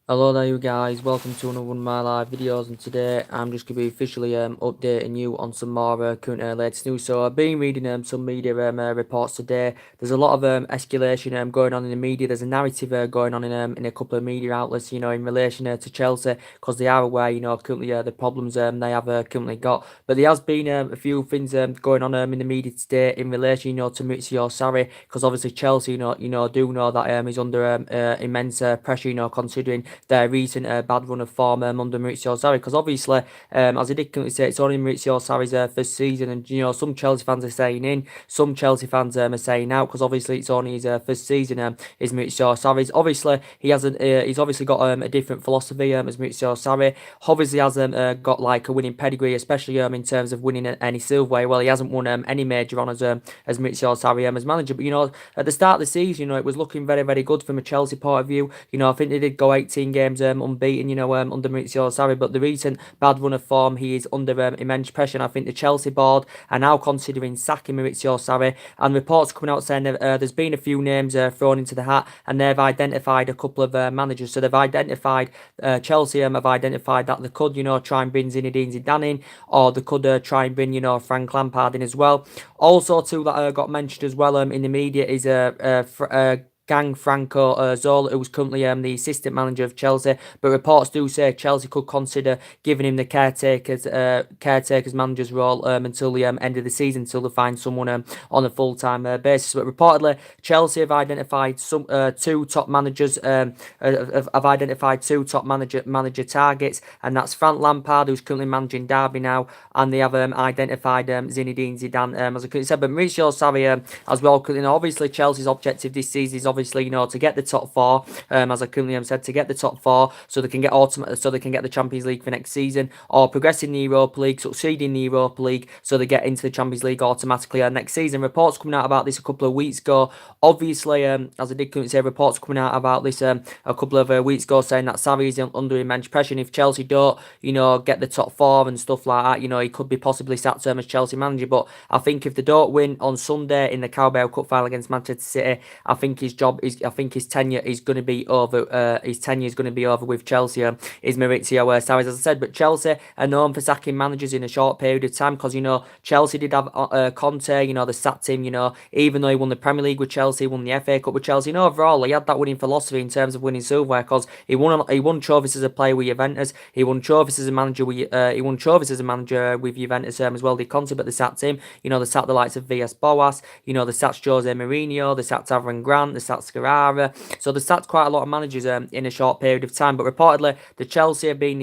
Hello there you guys, welcome to another one of my live videos, and today I'm just going to be officially updating you on some more current latest news. So I've been reading some media reports today. There's a lot of escalation going on in the media. There's a narrative going on in a couple of media outlets, in relation to Chelsea, because they are aware, currently the problems they have currently got. But there has been a few things going on in the media today in relation, to Maurizio Sarri, because obviously Chelsea, do know that he's under immense pressure, considering their recent bad run of form under Maurizio Sarri. Because obviously, as I did currently say, it's only Maurizio Sarri's first season, and some Chelsea fans are saying in, some Chelsea fans are saying out, because obviously it's only his first season. Is Maurizio Sarri's. Obviously, he's obviously got a different philosophy as Maurizio Sarri. Obviously hasn't got like a winning pedigree, especially in terms of winning any silverware. Well, he hasn't won any major honours as Maurizio Sarri as manager. But at the start of the season, it was looking very, very good from a Chelsea point of view. I think they did go 18 games unbeaten, under Maurizio Sarri. But the recent bad run of form, he is under immense pressure. And I think the Chelsea board are now considering sacking Maurizio Sarri. And reports coming out saying that there's been a few names thrown into the hat, and they've identified a couple of managers. So they've identified Chelsea have identified that they could, try and bring Zinedine Zidane in, or they could try and bring, Frank Lampard in as well. Also, too, that got mentioned as well in the media is Gang Franco Zola, who was currently the assistant manager of Chelsea. But reports do say Chelsea could consider giving him the caretaker's manager's role until the end of the season, until they find someone on a full-time basis. But reportedly, Chelsea have identified some two top managers. Have identified two top manager targets, and that's Frank Lampard, who's currently managing Derby now, and they have identified Zinedine Zidane, as I could said. But Mauricio Sarri as well, obviously Chelsea's objective this season is obviously to get the top four, as I currently said, to get the top four, so they can get the Champions League for next season, or progress in the Europa League, succeed in the Europa League, so they get into the Champions League automatically next season. Reports coming out about this a couple of weeks ago. Obviously, as I did currently say, reports coming out about this a couple of weeks ago, saying that Sarri is under immense pressure, and if Chelsea don't, get the top four and stuff like that, he could be possibly sacked as Chelsea manager. But I think if they don't win on Sunday in the Carabao Cup final against Manchester City, I think his tenure is going to be over. His tenure is going to be over with Chelsea. Is Maurizio Sarri, as I said. But Chelsea are known for sacking managers in a short period of time, because Chelsea did have Conte. They sacked him. Even though he won the Premier League with Chelsea, won the FA Cup with Chelsea. Overall, he had that winning philosophy in terms of winning silverware, because he won trophies as a player with Juventus. He won trophies as a manager with Juventus as well. They Conte, but they sacked him. They sacked the likes of VS Boas. They sacked Jose Mourinho. They sacked Avram Grant. They sacked Scarara. So they sacked quite a lot of managers in a short period of time. But reportedly, the Chelsea have been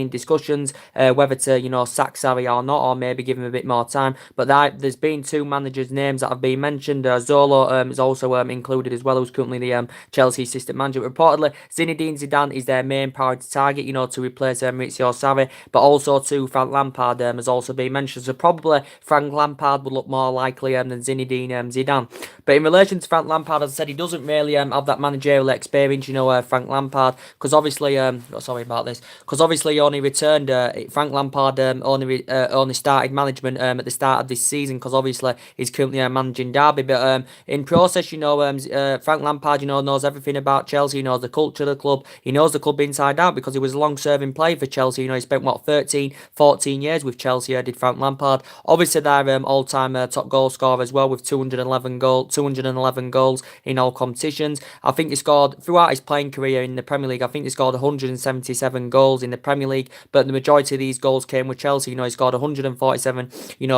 in discussions whether to sack Sarri or not, or maybe give him a bit more time. But there's been two managers' names that have been mentioned. Zola is also included as well, who's currently the Chelsea assistant manager. But reportedly, Zinedine Zidane is their main priority target, to replace Maurizio Sarri. But also too, Frank Lampard has also been mentioned. So probably Frank Lampard would look more likely than Zinedine Zidane. But in relation to Frank Lampard, as I said, he doesn't really have that managerial experience, Frank Lampard, because obviously, sorry about this, because obviously he only returned, Frank Lampard only started management at the start of this season, because obviously he's currently managing Derby. But in process, Frank Lampard, knows everything about Chelsea. He knows the culture of the club. He knows the club inside out, because he was a long-serving player for Chelsea. He spent, 13, 14 years with Chelsea, did Frank Lampard. Obviously, they're all-time top goal scorer as well, with 211 goals in all competitions. I think he scored, throughout his playing career in the Premier League, I think he scored 177 goals in the Premier League, but the majority of these goals came with Chelsea. He scored 147,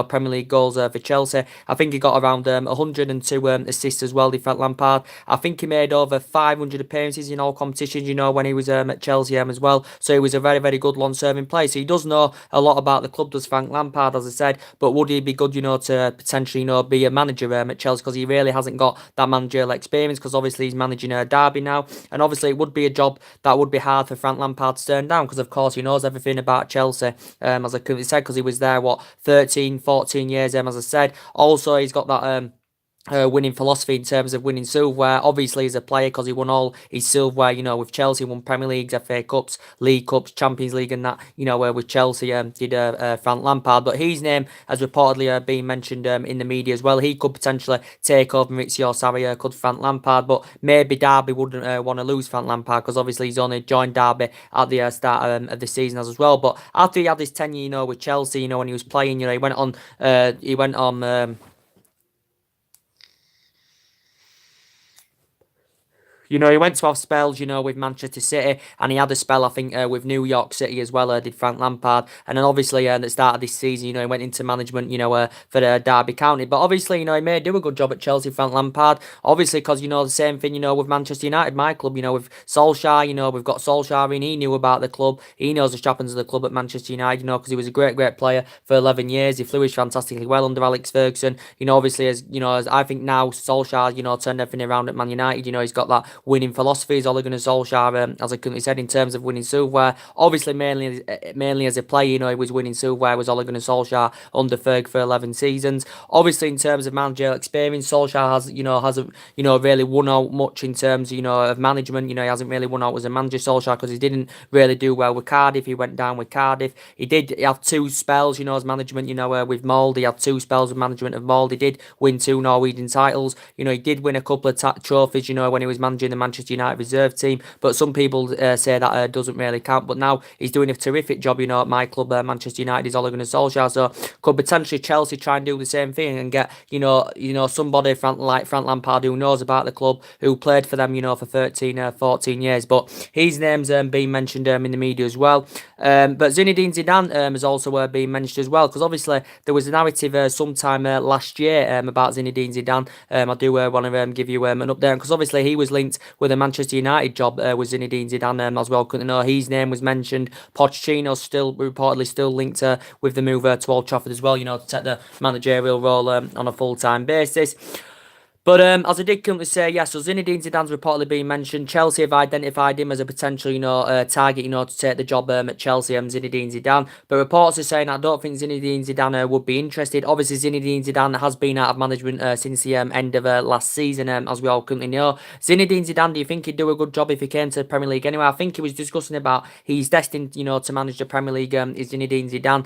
Premier League goals for Chelsea. I think he got around 102 assists as well, Frank Lampard. I think he made over 500 appearances in all competitions, when he was at Chelsea as well. So he was a very, very good long-serving player. So he does know a lot about the club, does Frank Lampard, as I said. But would he be good, to potentially, be a manager at Chelsea? Because he really hasn't got that managerial experience, because obviously he's managing Derby now. And obviously it would be a job that would be hard for Frank Lampard to turn down, because of course he knows everything about Chelsea, as I currently said, because he was there, 13, 14 years, as I said. Also, he's got that winning philosophy in terms of winning silverware. Obviously, as a player, because he won all his silverware, with Chelsea, won Premier Leagues, FA Cups, League Cups, Champions League, and that, with Chelsea, did Frank Lampard. But his name has reportedly been mentioned in the media as well. He could potentially take over Maurizio Sarri, could Frank Lampard, but maybe Derby wouldn't want to lose Frank Lampard because obviously he's only joined Derby at the start of the season as well. But after he had his tenure, with Chelsea, when he was playing, he went on. He went to have spells, with Manchester City, and he had a spell, I think, with New York City as well, did Frank Lampard. And then obviously, at the start of this season, he went into management, for Derby County. But obviously, he may do a good job at Chelsea, Frank Lampard. Obviously, because, the same thing, with Manchester United, my club, with Solskjaer, we've got Solskjaer in, he knew about the club. He knows the happens of the club at Manchester United, because he was a great, great player for 11 years. He flourished fantastically well under Alex Ferguson. Obviously, as I think now, Solskjaer, turned everything around at Man United. He's got that winning philosophy, as Ole Gunnar Solskjaer, as I currently said, in terms of winning silverware. Obviously, mainly as a player, he was winning silverware, was Ole Gunnar Solskjaer under Ferg for 11 seasons. Obviously, in terms of managerial experience, Solskjaer hasn't, really won out much in terms, of management. He hasn't really won out as a manager, Solskjaer, because he didn't really do well with Cardiff. He went down with Cardiff. He did have two spells, as management, with Mould. He had two spells of management of Mould. He did win two Norwegian titles. He did win a couple of trophies, when he was managing the Manchester United reserve team. But some people say that doesn't really count. But now he's doing a terrific job, at my club, Manchester United. Is Ole Gunnar Solskjaer. So could potentially Chelsea try and do the same thing and get, somebody like Frank Lampard who knows about the club, who played for them, for 13, 14 years. But his name's been mentioned in the media as well. But Zinedine Zidane has also been mentioned as well, because obviously there was a narrative sometime last year about Zinedine Zidane. I do want to give you an update, because obviously he was linked with a Manchester United job with Zinedine Zidane as well. Couldn't know his name was mentioned. Pochettino's still reportedly still linked with the move to Old Trafford as well, to take the managerial role on a full-time basis. But as I did currently say, yes, so Zinedine Zidane's reportedly been mentioned. Chelsea have identified him as a potential, target, to take the job at Chelsea, Zinedine Zidane. But reports are saying I don't think Zinedine Zidane would be interested. Obviously, Zinedine Zidane has been out of management since the end of last season, as we all currently know. Zinedine Zidane, do you think he'd do a good job if he came to the Premier League anyway? I think he was discussing about he's destined, to manage the Premier League, is Zinedine Zidane.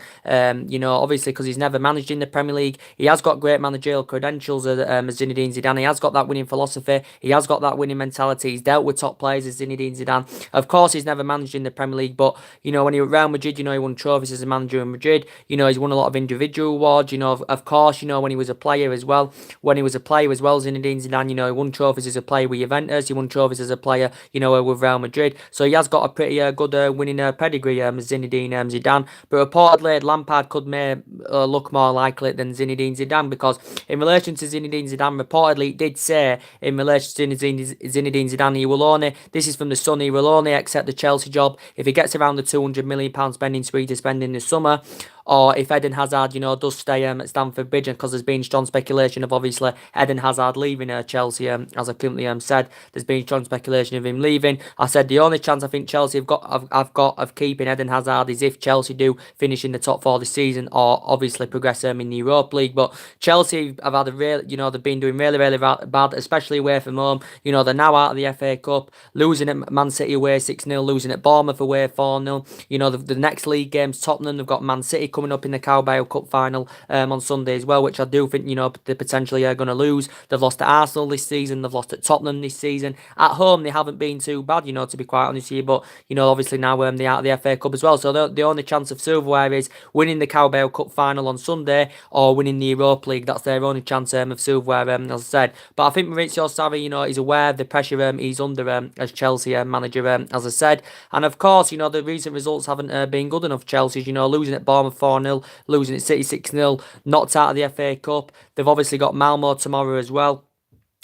Obviously, because he's never managed in the Premier League. He has got great managerial credentials as Zinedine Zidane. He has got that winning philosophy. He has got that winning mentality. He's dealt with top players as Zinedine Zidane. Of course, he's never managed in the Premier League, but, when he was at Real Madrid, he won trophies as a manager in Madrid. He's won a lot of individual awards. Of course, when he was a player as well. When he was a player as well, Zinedine Zidane, he won trophies as a player with Juventus. He won trophies as a player, with Real Madrid. So he has got a pretty good winning pedigree, Zinedine Zidane. But reportedly, Lampard could look more likely than Zinedine Zidane, because in relation to Zinedine Zidane, reportedly it did say in relation to Zinedine Zidane, this is from the Sun, he will only accept the Chelsea job if he gets around the £200 million spending spree to spend in the summer, or if Eden Hazard, does stay at Stamford Bridge, because there's been strong speculation of obviously Eden Hazard leaving Chelsea, as I currently said, there's been strong speculation of him leaving. I said the only chance I think Chelsea have got of keeping Eden Hazard is if Chelsea do finish in the top four this season, or obviously progress in the Europa League. But Chelsea have had a real, they've been doing really, really bad, especially away from home. They're now out of the FA Cup, losing at Man City away 6-0, losing at Bournemouth away 4-0. The next league games, Tottenham, they've got Man City coming up in the Carabao Cup final on Sunday as well, which I do think, they're potentially going to lose. They've lost to Arsenal this season, they've lost at Tottenham this season. At home, they haven't been too bad, to be quite honest here, but, obviously now they're out of the FA Cup as well. So the only chance of silverware is winning the Carabao Cup final on Sunday, or winning the Europa League. That's their only chance of silverware, as I said. But I think Maurizio Sarri, he's aware of the pressure he's under as Chelsea manager, as I said. And of course, the recent results haven't been good enough. Chelsea, losing at Bournemouth 4-0, losing at City 6-0, knocked out of the FA Cup. They've obviously got Malmo tomorrow as well.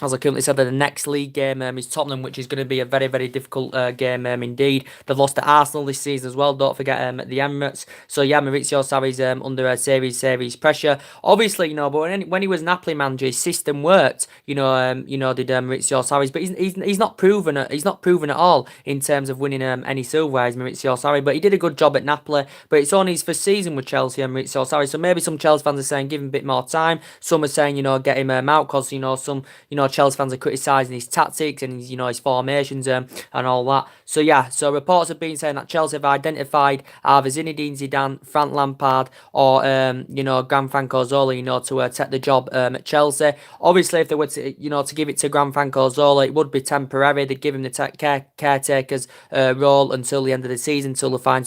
as I currently said, the next league game is Tottenham, which is going to be a very, very difficult game indeed. They've lost to Arsenal this season as well. Don't forget at the Emirates. So yeah, Maurizio Sarri's under serious pressure. Obviously, but when he was Napoli manager, his system worked. Did Maurizio Sarri's, but he's not proven it. He's not proven at all in terms of winning any silverware, Maurizio Sarri. But he did a good job at Napoli. But it's only his first season with Chelsea and Maurizio Sarri. So maybe some Chelsea fans are saying give him a bit more time. Some are saying get him out because some Chelsea fans are criticising his tactics and his formations and all that. So yeah, so reports have been saying that Chelsea have identified either Zinedine Zidane, Frank Lampard, or Gianfranco Zola, to take the job at Chelsea. Obviously, if they were to give it to Gianfranco Zola, it would be temporary. They'd give him the caretaker's role until the end of the season, until they found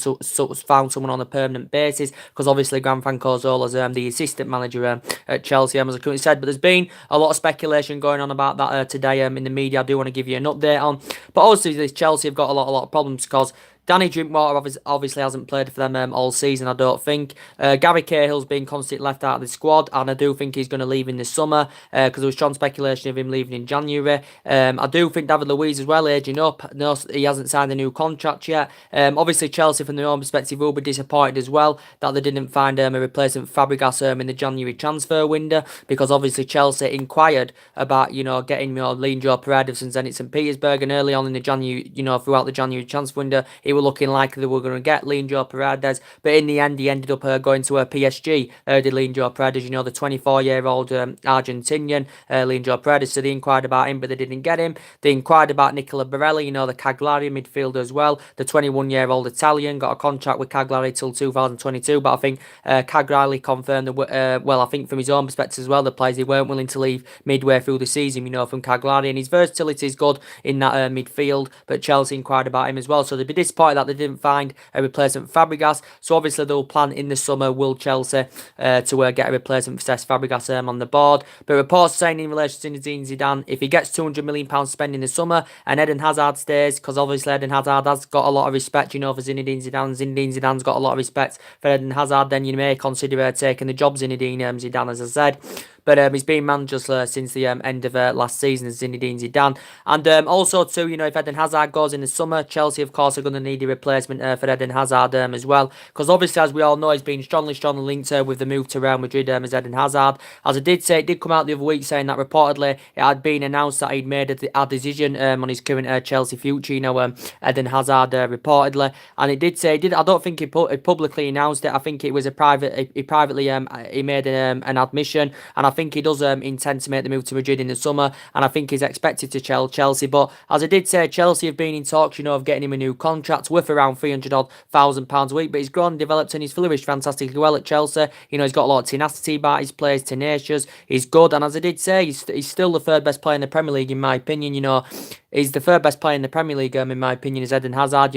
someone on a permanent basis. Because obviously, Gianfranco Zola's the assistant manager at Chelsea, as I currently said. But there's been a lot of speculation going on about that today in the media. I do want to give you an update on. But obviously, Chelsea have got a lot of problems because Danny Drinkwater obviously hasn't played for them all season, I don't think. Gary Cahill's been constantly left out of the squad, and I do think he's going to leave in the summer because there was strong speculation of him leaving in January. I do think David Luiz as well, aging up. No, he hasn't signed a new contract yet. Obviously, Chelsea, from their own perspective, will be disappointed as well that they didn't find a replacement for Fabregas in the January transfer window, because obviously Chelsea inquired about getting Leandro Paredes and Zenit St. Petersburg, and early on in the January, throughout the January transfer window, it were looking like they were going to get Leandro Paredes, but in the end he ended up going to PSG. Did Leandro Paredes, the 24-year-old Argentinian Leandro Paredes. So they inquired about him, but they didn't get him. They inquired about Nicola Barella, the Cagliari midfielder as well. The 21-year-old Italian got a contract with Cagliari till 2022, but I think Cagliari confirmed that, I think from his own perspective as well, the players, they weren't willing to leave midway through the season, from Cagliari, and his versatility is good in that midfield, but Chelsea inquired about him as well. So they'd be disappointed that they didn't find a replacement for Fabregas. So obviously they'll plan in the summer, will Chelsea, to get a replacement for Cesc Fabregas on the board. But reports saying in relation to Zinedine Zidane, if he ggets £200 million spent in the summer and Eden Hazard stays, because obviously Eden Hazard has got a lot of respect, for Zinedine Zidane. Zinedine Zidane's got a lot of respect for Eden Hazard, then you may consider taking the job Zinedine Zidane, as I said. But he's been manager since the end of last season as Zinedine Zidane. And also too, if Eden Hazard goes in the summer, Chelsea of course are going to need a replacement for Eden Hazard as well. Because obviously, as we all know, he's been strongly linked with the move to Real Madrid as Eden Hazard. As I did say, it did come out the other week saying that reportedly it had been announced that he'd made a decision on his current Chelsea future, Eden Hazard reportedly. And it did say, I don't think he publicly announced it. I think it was he privately he made an admission, and I think he does intend to make the move to Madrid in the summer, and I think he's expected to Chelsea. But as I did say, Chelsea have been in talks, of getting him a new contract worth around £300,000 a week. But he's grown, developed, and he's flourished fantastically well at Chelsea. He's got a lot of tenacity about his players, tenacious. He's good, and as I did say, he's still the third best player in the Premier League in my opinion. He's the third best player in the Premier League, in my opinion, is Eden Hazard,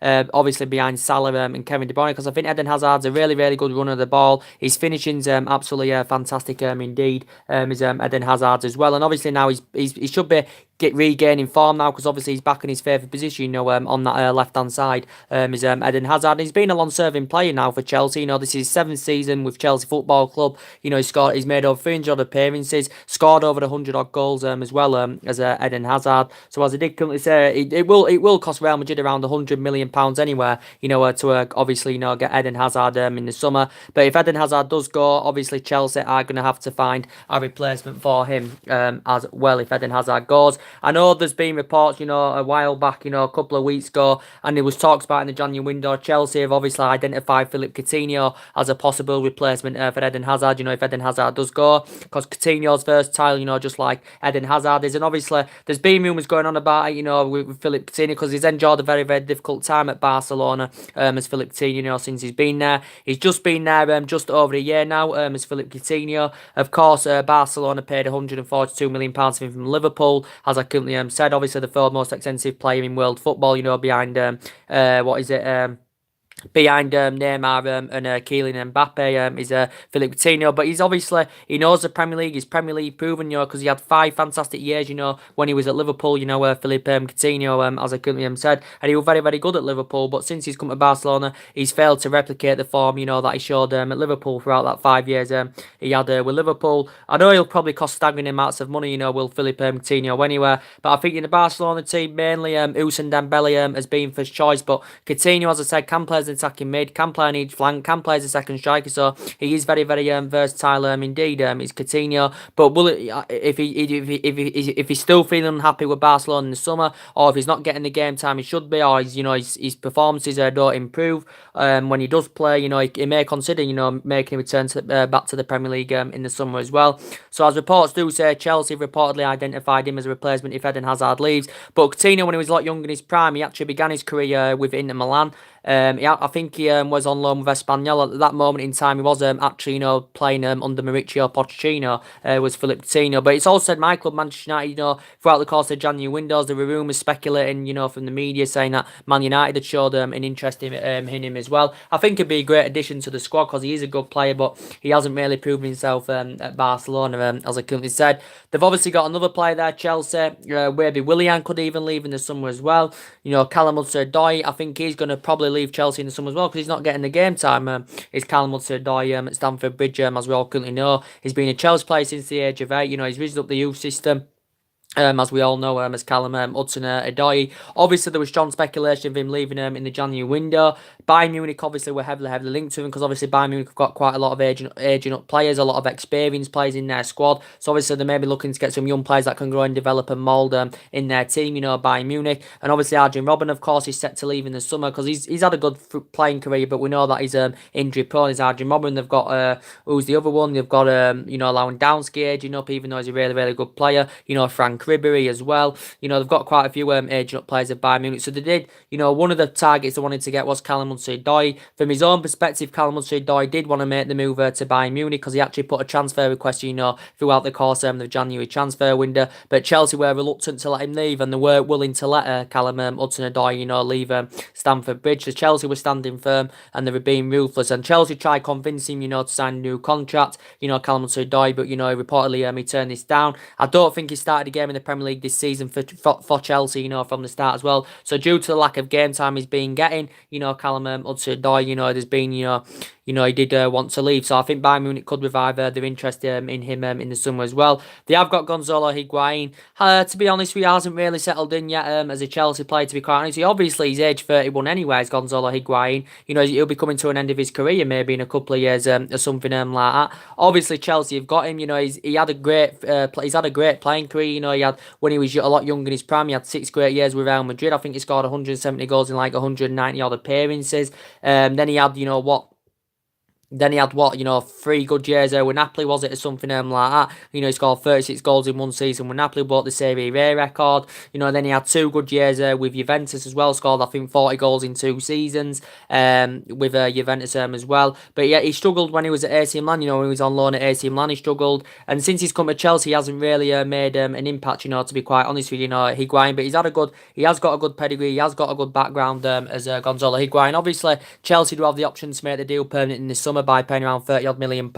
obviously behind Salah and Kevin De Bruyne, because I think Eden Hazard's a really, really good runner of the ball. His finishing's absolutely fantastic indeed, is Eden Hazard as well. And obviously now he should be regaining form now, because obviously he's back in his favourite position, on that left-hand side, is Eden Hazard. And he's been a long-serving player now for Chelsea. This is his 7th season with Chelsea Football Club. He's made over 300 appearances, scored over 100-odd goals as well, as Eden Hazard. So as I did currently say, it will cost Real Madrid around £100 million anywhere, to obviously, get Eden Hazard in the summer. But if Eden Hazard does go, obviously Chelsea are going to have to find a replacement for him as well if Eden Hazard goes. I know there's been reports, a while back, a couple of weeks ago, and there was talks about in the January window, Chelsea have obviously identified Philippe Coutinho as a possible replacement for Eden Hazard, if Eden Hazard does go, because Coutinho's versatile, just like Eden Hazard is. And obviously there's been rumours going on about it, with Philippe Coutinho, because he's enjoyed a very, very difficult time at Barcelona as Philippe Coutinho, since he's been there. He's just been there just over a year now as Philippe Coutinho. Of course, Barcelona paid £142 million for him from Liverpool, as I currently said. Obviously the third most expensive player in world football, behind behind Neymar and Kylian Mbappe is Philippe Coutinho. But he knows the Premier League. He's Premier League proven, because he had 5 fantastic years, when he was at Liverpool, Philippe Coutinho, as I currently said, and he was very, very good at Liverpool. But since he's come to Barcelona, he's failed to replicate the form, that he showed at Liverpool throughout that 5 years he had with Liverpool. I know he'll probably cost staggering amounts of money, will Philippe Coutinho anywhere. But I think in the Barcelona team, mainly Ousmane Dembele has been first choice. But Coutinho, as I said, can play as an attacking mid, can play on each flank, can play as a second striker. So he is very, very versatile indeed. Is Coutinho. But will it, if he's still feeling unhappy with Barcelona in the summer, or if he's not getting the game time he should be, or his performances don't improve when he does play, he may consider making a return back to the Premier League in the summer as well. So as reports do say, Chelsea have reportedly identified him as a replacement if Eden Hazard leaves. But Coutinho, when he was a lot younger in his prime, he actually began his career with Inter Milan. I think he was on loan with Espanyol. At that moment in time, he was actually, playing under Mauricio Pochettino, was Philippe Coutinho. But it's also said my club, Manchester United, throughout the course of January windows, there were rumours speculating, from the media saying that Man United had showed an interest in him as well. I think he'd be a great addition to the squad because he is a good player, but he hasn't really proven himself at Barcelona, as I currently said. They've obviously got another player there, Chelsea. Maybe Willian could even leave in the summer as well. Callum Hudson-Odoi, I think he's going to probably leave Chelsea in the summer as well because he's not getting the game time. Is Callum Hudson-Odoi at Stamford Bridge, as we all currently know. He's been a Chelsea player since the age of 8. He's risen up the youth system. As we all know, as Callum Hudson-Odoi. Obviously, there was strong speculation of him leaving in the January window. Bayern Munich obviously were heavily linked to him because obviously Bayern Munich have got quite a lot of aging up players, a lot of experienced players in their squad. So obviously they may be looking to get some young players that can grow and develop and mould in their team, Bayern Munich. And obviously Arjen Robben, of course, is set to leave in the summer because he's had a good playing career, but we know that he's injury prone. Is Arjen Robben. They've got who's the other one? They've got Lewandowski aging up, even though he's a really, really good player. Frank Ribery as well. They've got quite a few aging up players at Bayern Munich. So they did, one of the targets they wanted to get was Callum Hudson-Odoi. From his own perspective, Callum Hudson-Odoi did want to make the move to Bayern Munich because he actually put a transfer request, throughout the course of the January transfer window. But Chelsea were reluctant to let him leave and they were willing to let Callum Hudson-Odoi, leave Stamford Bridge. So Chelsea were standing firm and they were being ruthless. And Chelsea tried convincing him, to sign a new contract, Callum Hudson-Odoi, but, reportedly he turned this down. I don't think he started a game in the Premier League this season for Chelsea, from the start as well. So due to the lack of game time he's been getting, Callum Hudson-Odoi, there's been, he did want to leave. So I think Bayern Munich could revive their interest in him in the summer as well. They have got Gonzalo Higuain. To be honest, he hasn't really settled in yet as a Chelsea player, to be quite honest. He's age 31 anyway, is Gonzalo Higuain. He'll be coming to an end of his career maybe in a couple of years or something like that. Obviously, Chelsea have got him. He's had a great playing career. He had, when he was a lot younger in his prime, he had 6 great years with Real Madrid. I think he scored 170 goals in like 190 odd appearances. Then he had, Then he had 3 good years with Napoli, was it, or something like that? He scored 36 goals in one season with Napoli, bought the Serie A record. Then he had 2 good years with Juventus as well, scored I think 40 goals in 2 seasons with Juventus as well. But yeah, he struggled when he was at AC Milan. When he was on loan at AC Milan, he struggled. And since he's come to Chelsea, he hasn't really made an impact. To be quite honest with you, Higuain. But he has got a good pedigree. He has got a good background as Gonzalo Higuain. Obviously, Chelsea do have the option to make the deal permanent in the summer by paying around £30 million.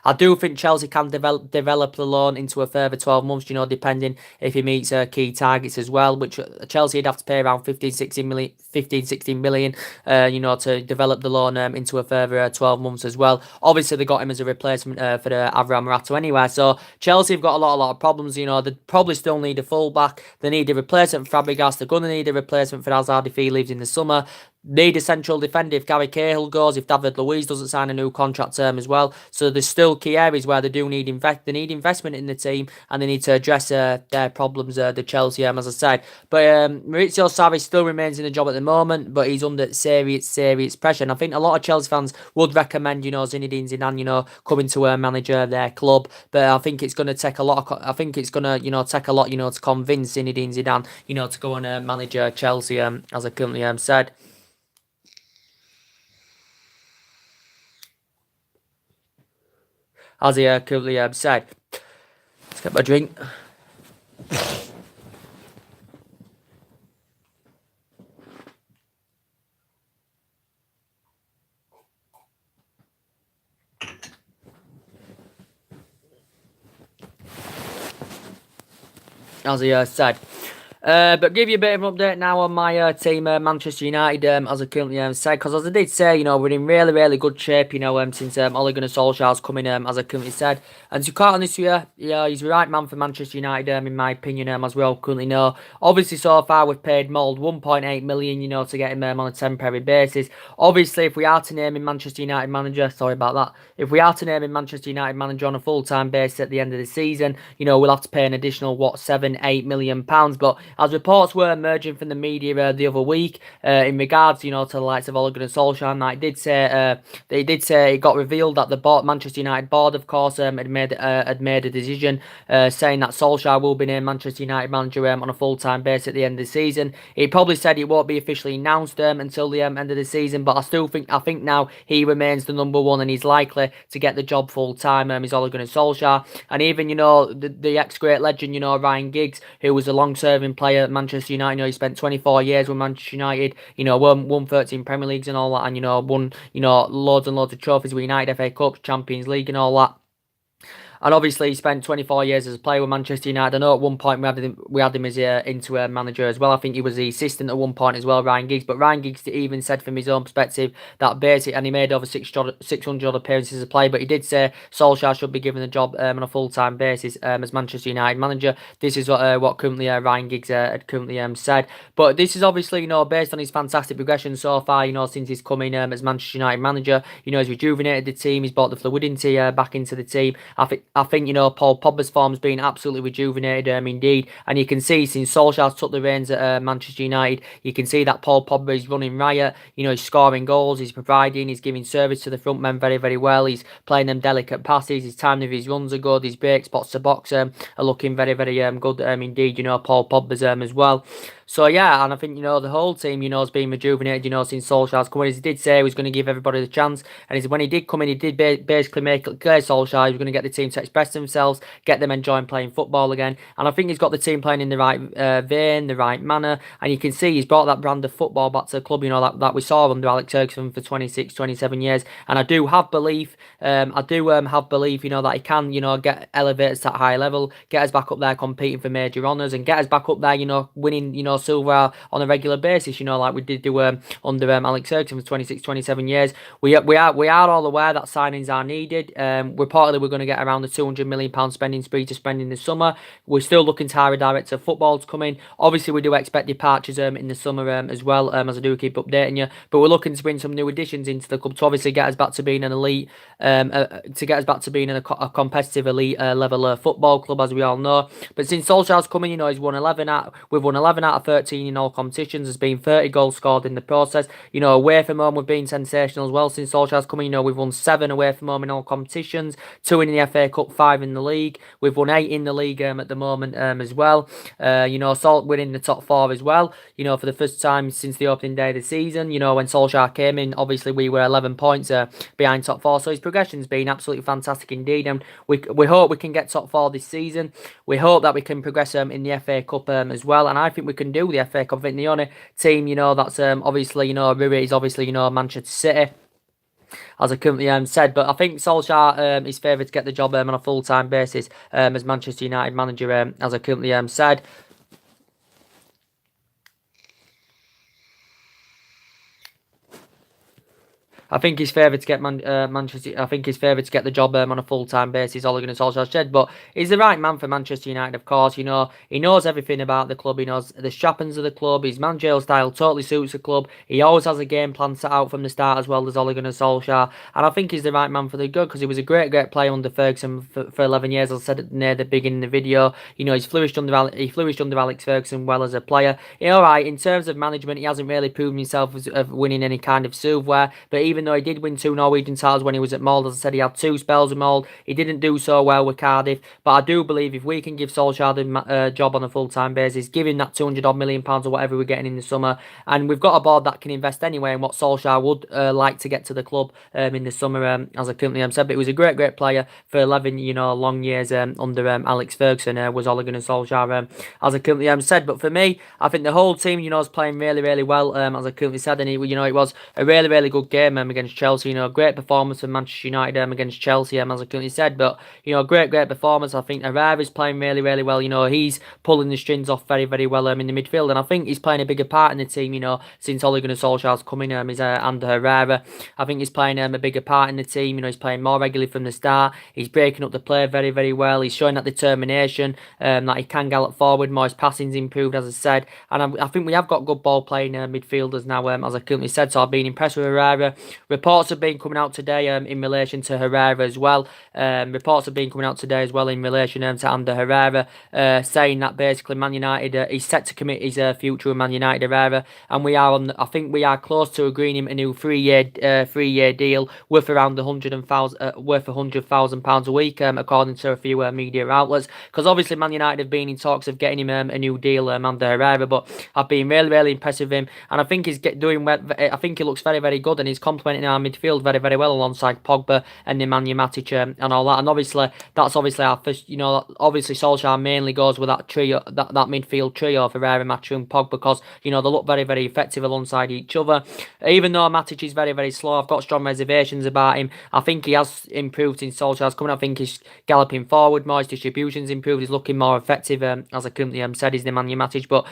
I do think Chelsea can develop the loan into a further 12 months, depending if he meets key targets as well, which Chelsea would have to pay around 16 million, to develop the loan into a further 12 months as well. Obviously, they got him as a replacement for the Alvaro Morata anyway, so Chelsea have got a lot of problems. They probably still need a full-back. They need a replacement for Fabregas. They're going to need a replacement for Hazard if he leaves in the summer. Need a central defender if Gary Cahill goes, if David Luiz doesn't sign a new contract term as well. So there's still key areas where they do need investment in the team, and they need to address their problems, the Chelsea, as I said. But Maurizio Sarri still remains in the job at the moment, but he's under serious pressure. And I think a lot of Chelsea fans would recommend, Zinedine Zidane, coming to manager their club. But I think it's going to take a lot. To convince Zinedine Zidane, to go and manage Chelsea, as I currently said. As he currently said. Let's get my drink. as he said. But give you a bit of an update now on my team, Manchester United, as I currently said, because as I did say, we're in really, really good shape, since Ole Gunnar Solskjaer's coming, as I currently said. And to be quite honest with you, he's the right man for Manchester United, in my opinion, as we all currently know. Obviously, so far, we've paid Mould 1.8 million, to get him on a temporary basis. Obviously, if we are to name him Manchester United manager, sorry about that, if we are to name him Manchester United manager on a full-time basis at the end of the season, we'll have to pay an additional, £7-8 million. But as reports were emerging from the media the other week, in regards, to the likes of Ole Gunnar Solskjaer, and they did say it got revealed that the Manchester United board, of course, had made a decision saying that Solskjaer will be named Manchester United manager on a full-time basis at the end of the season. He probably said it won't be officially announced until the end of the season, but I think now he remains the number one, and he's likely to get the job full-time. Is Ole Gunnar Solskjaer, and even the ex-great legend, Ryan Giggs, who was a long-serving player at Manchester United. He spent 24 years with Manchester United. Won 13 Premier Leagues and all that, and won loads and loads of trophies with United, FA Cups, Champions League, and all that. And obviously, he spent 24 years as a player with Manchester United. I know at one point we had him as interim manager as well. I think he was the assistant at one point as well, Ryan Giggs. But Ryan Giggs even said from his own perspective that basically, and he made over 600 odd appearances as a player, but he did say Solskjaer should be given the job on a full-time basis as Manchester United manager. This is what currently Ryan Giggs had currently said. But this is obviously, based on his fantastic progression so far, since he's come in as Manchester United manager. He's rejuvenated the team. He's brought the fluidity back into the team. I think, Paul Pogba's form's been absolutely rejuvenated, indeed. And you can see, since Solskjaer's took the reins at Manchester United, you can see that Paul Pogba is running riot. He's scoring goals, he's providing, he's giving service to the front men very, very well. He's playing them delicate passes, his timing of his runs are good, his breaks, box to box are looking very, very good, indeed, Paul Pogba's as well. So, yeah, and I think, the whole team, has been rejuvenated, since Solskjaer's come in. As he did say, he was going to give everybody the chance. And when he did come in, he did basically make it clear, Solskjaer, he was going to get the team to express themselves, get them enjoying playing football again. And I think he's got the team playing in the right vein, the right manner. And you can see he's brought that brand of football back to the club, that we saw under Alex Ferguson for 26, 27 years. And I do have belief, that he can, get elevated to that high level, get us back up there competing for major honours, and get us back up there, winning, silver on a regular basis, like we did do under Alex Ferguson for 26, 27 years. We are all aware that signings are needed. Reportedly, we're going to get around the £200 million spending spree to spend in the summer. We're still looking to hire a director of football to come in. Obviously, we do expect departures in the summer as well, as I do keep updating you. But we're looking to bring some new additions into the club to obviously get us back to being an elite, a competitive elite level football club, as we all know. But since Solskjaer's coming, we've won 11 out of 13 in all competitions. There's been 30 goals scored in the process. Away from home, we've been sensational as well. Since Solskjaer's coming, we've won 7 away from home in all competitions, 2 in the FA Cup, 5 in the league. We've won 8 in the league at the moment as well. Salt winning the top 4 as well. For the first time since the opening day of the season. When Solskjaer came in, obviously we were 11 points behind top 4. So his progression's been absolutely fantastic indeed. And we hope we can get top 4 this season. We hope that we can progress in the FA Cup as well. And I think we can do the FA Cup. I think the only team, that's obviously, Rui is obviously, Manchester City, as I currently said. But I think Solskjaer is favoured to get the job on a full-time basis as Manchester United manager, as I currently said. I think he's favoured to get Manchester. I think he's favoured to get the job on a full-time basis. Ole Gunnar Solskjaer said, but he's the right man for Manchester United. Of course, he knows everything about the club. He knows the strappings of the club. His managerial style totally suits the club. He always has a game plan set out from the start, as well as Ole Gunnar Solskjaer. And I think he's the right man for the good, because he was a great player under Ferguson for 11 years. As I said near the beginning of the video, he's flourished under Alex Ferguson well as a player. All right, in terms of management, he hasn't really proven himself of winning any kind of silverware, but even though he did win 2 Norwegian titles when he was at Mould, as I said, he had 2 spells with Mould. He didn't do so well with Cardiff, but I do believe if we can give Solskjaer the job on a full-time basis, give him that £200 odd million or whatever we're getting in the summer, and we've got a board that can invest anyway in what Solskjaer would like to get to the club in the summer, as I currently said. But he was a great player for 11 long years under Alex Ferguson, was Ole Gunnar Solskjaer, as I currently said. But for me, I think the whole team is playing really well, as I currently said, and it was a really good game. against Chelsea. Great performance from Manchester United against Chelsea, as I currently said. But, great performance. I think Herrera's playing really, really well. He's pulling the strings off very, very well in the midfield. And I think he's playing a bigger part in the team, since Ole Gunnar Solskjaer's coming, is Ander Herrera. I think he's playing a bigger part in the team. He's playing more regularly from the start. He's breaking up the play very, very well. He's showing that determination, that he can gallop forward more. His passing's improved, as I said. And I think we have got good ball playing midfielders now, as I currently said. So I've been impressed with Herrera. Reports have been coming out today in relation to Herrera as well. Reports have been coming out today as well in relation to Ander Herrera, saying that basically Man United, he's set to commit his future with Man United, Herrera, and I think we are close to agreeing him a new three-year deal worth around £100,000 a week, according to a few media outlets. Because obviously Man United have been in talks of getting him a new deal, Ander Herrera, but I've been really, really impressed with him, and I think he's doing well. I think he looks very, very good, and he's complementing our midfield very, very well alongside Pogba and Nemanja Matic and all that. And obviously that's obviously our first. Obviously Solskjaer mainly goes with that trio, that midfield trio of Herrera, Matic, and Pogba, because they look very, very effective alongside each other. Even though Matic is very, very slow, I've got strong reservations about him. I think he has improved since Solskjaer's coming. I think he's galloping forward more. His distribution's improved. He's looking more effective. As I currently said, is Nemanja Matic. But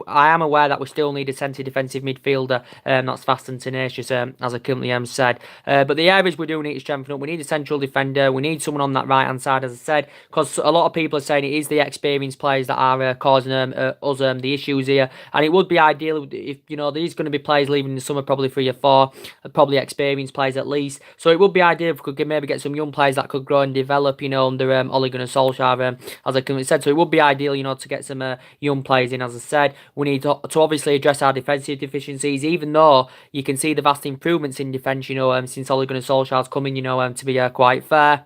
I am aware that we still need a centre defensive midfielder that's fast and tenacious, as I currently said. But the areas we do need to strengthen up. We need a central defender. We need someone on that right hand side, as I said, because a lot of people are saying it is the experienced players that are causing us the issues here. And it would be ideal if these going to be players leaving in the summer, probably 3 or 4, probably experienced players at least. So it would be ideal if we could maybe get some young players that could grow and develop, under Ole Gunnar Solskjaer, as I currently said. So it would be ideal, to get some young players in, as I said. We need to obviously address our defensive deficiencies, even though you can see the vast improvements in defence, since Ole Gunnar Solskjaer's coming, to be quite fair.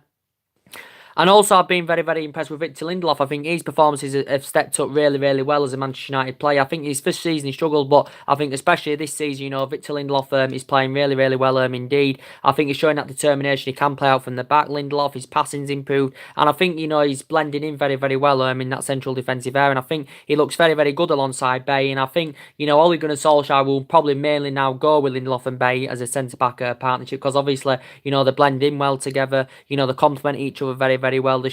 And also, I've been very, very impressed with Victor Lindelof. I think his performances have stepped up really, really well as a Manchester United player. I think his first season he struggled, but I think especially this season, Victor Lindelof is playing really, really well indeed. I think he's showing that determination. He can play out from the back. Lindelof, his passing's improved. And I think, he's blending in very, very well in that central defensive area. And I think he looks very, very good alongside Baye. And I think, Ole Gunnar Solskjaer will probably mainly now go with Lindelof and Baye as a centre-back partnership, because obviously, they blend in well together. They complement each other very, very well. They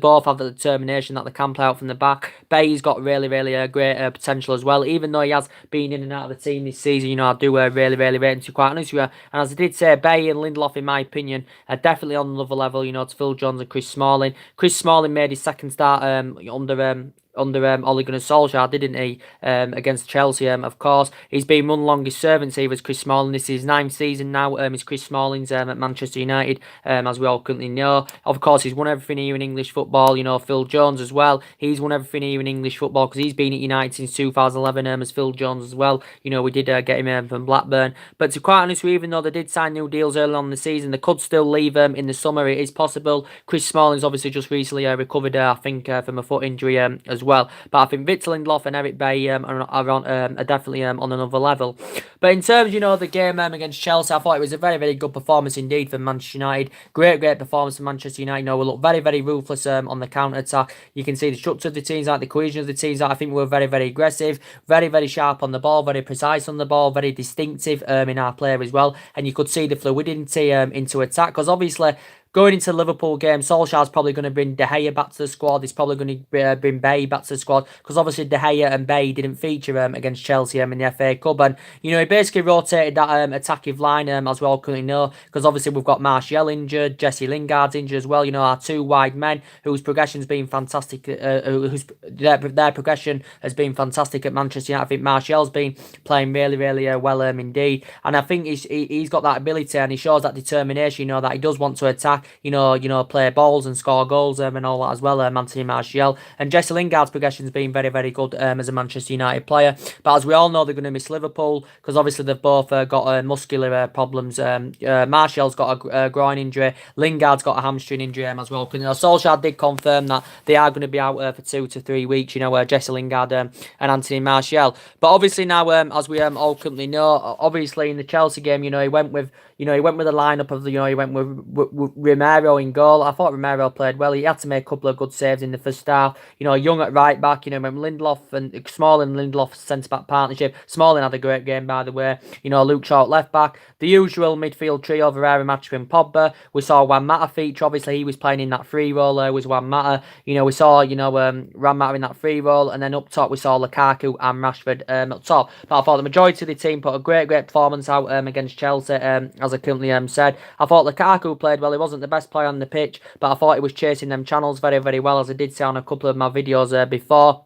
both have the determination that they can play out from the back. Baye's got really, really great potential as well. Even though he has been in and out of the team this season, I do really, really rate him, to be quite honest with you. And as I did say, Baye and Lindelof, in my opinion, are definitely on another level, to Phil Jones and Chris Smalling. Chris Smalling made his second start under Ole Gunnar Solskjaer, didn't he? Against Chelsea, of course. He's been one longest servants here as Chris Smalling. This is his 9th season now. Is Chris Smalling's at Manchester United, as we all currently know. Of course, he's won everything here in English football. Phil Jones as well. He's won everything here in English football because he's been at United since 2011, as Phil Jones as well. We did get him from Blackburn. But to be quite honest with you, even though they did sign new deals early on in the season, they could still leave in the summer. It is possible. Chris Smalling's obviously just recently recovered, I think, from a foot injury as well. But I think Victor Lindelof and Eric Baye are definitely on another level. But in terms, the game against Chelsea, I thought it was a very, very good performance indeed from Manchester United. Great performance from Manchester United. We look very, very ruthless on the counter-attack. You can see the structure of the teams, the cohesion of the teams. I think we were very, very aggressive, very, very sharp on the ball, very precise on the ball, very distinctive in our play as well. And you could see the fluidity into attack, because obviously, going into the Liverpool game, Solskjaer's probably going to bring De Gea back to the squad. He's probably going to bring Baye back to the squad, because obviously De Gea and Baye didn't feature against Chelsea in the FA Cup. And, he basically rotated that attacking line, as we all currently know, because obviously we've got Martial injured, Jesse Lingard's injured as well. Our two wide men whose progression's been fantastic, their progression has been fantastic at Manchester United. I think Martial's been playing really, really well indeed. And I think he's got that ability, and he shows that determination, that he does want to attack. Play balls and score goals and all that as well, Anthony Martial. And Jesse Lingard's progression's been very, very good as a Manchester United player. But as we all know, they're going to miss Liverpool, because obviously they've both got muscular problems. Martial's got a groin injury. Lingard's got a hamstring injury as well. Solskjaer did confirm that they are going to be out for 2 to 3 weeks, Jesse Lingard and Anthony Martial. But obviously now, as we all currently know, obviously in the Chelsea game, he went with a lineup of he went with Romero in goal. I thought Romero played well. He had to make a couple of good saves in the first half. Young at right back. When Lindelof and Smalling and Lindelof centre-back partnership. Smalling had a great game, by the way. Luke Shaw at left back. The usual midfield trio, Varela, Matip and Pogba. We saw Juan Mata feature. Obviously, he was playing in that free role there, was Juan Mata. We saw, Juan Mata in that free role. And then up top, we saw Lukaku and Rashford up top. But I thought the majority of the team put a great performance out against Chelsea, as I currently said. I thought Lukaku played well. He wasn't the best player on the pitch, but I thought he was chasing them channels very, very well, as I did say on a couple of my videos before.